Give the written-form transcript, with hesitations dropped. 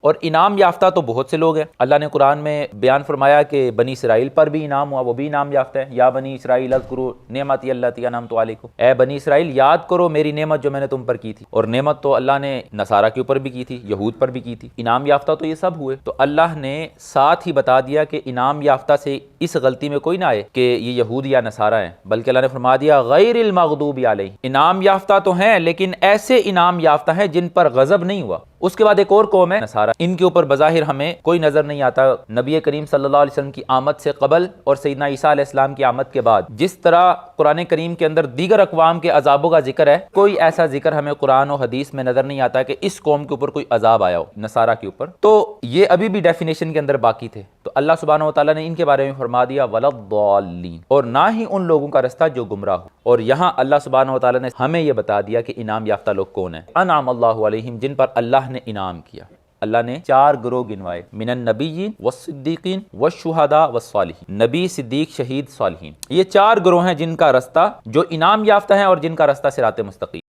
اور انعام یافتہ تو بہت سے لوگ ہیں۔ اللہ نے قرآن میں بیان فرمایا کہ بنی اسرائیل پر بھی انعام ہوا، وہ بھی انعام یافتہ ہے۔ یا بنی اسرائیل اذکروا نعمتی التی انعمت علیکم، اے بنی اسرائیل یاد کرو میری نعمت جو میں نے تم پر کی تھی۔ اور نعمت تو اللہ نے نصارہ کے اوپر بھی کی تھی، یہود پر بھی کی تھی۔ انعام یافتہ تو یہ سب ہوئے۔ تو اللہ نے ساتھ ہی بتا دیا کہ انعام یافتہ سے اس غلطی میں کوئی نہ آئے کہ یہ یہود یا نصارہ ہیں، بلکہ اللہ نے فرما دیا غیر المغضوب علیہم، انعام یافتہ تو ہیں لیکن ایسے انعام یافتہ ہیں جن پر غضب نہیں ہوا۔ اس کے بعد ایک اور قوم ہے نصارہ، ان کے اوپر بظاہر ہمیں کوئی نظر نہیں آتا نبی کریم صلی اللہ علیہ وسلم کی آمد سے قبل اور سیدنا عیسیٰ علیہ السلام کی آمد کے بعد جس طرح قرآن کریم کے اندر دیگر اقوام کے عذابوں کا ذکر ہے، کوئی ایسا ذکر ہمیں قرآن و حدیث میں نظر نہیں آتا کہ اس قوم کے اوپر کوئی عذاب آیا ہو، نصارہ کے اوپر۔ تو یہ ابھی بھی ڈیفینیشن کے اندر باقی تھے۔ تو اللہ سبحانہ و تعالیٰ نے ان کے بارے میں فرما دیا وَلَضَّالِّينَ، اور نہ ہی ان لوگوں کا رستہ جو گمراہ ہو۔ اور یہاں اللہ سبحانہ و تعالیٰ نے ہمیں یہ بتا دیا کہ انعام یافتہ لوگ کون ہیں۔ انعم اللہ علیہم، جن پر اللہ نے انعام کیا۔ اللہ نے 4 گروہ گنوائے، من النبیین والصدیقین والشہداء والصالحین، نبی، صدیق، شہید، صالحین۔ یہ 4 گروہ ہیں جن کا رستہ جو انعام یافتہ ہیں اور جن کا رستہ صراط مستقیم۔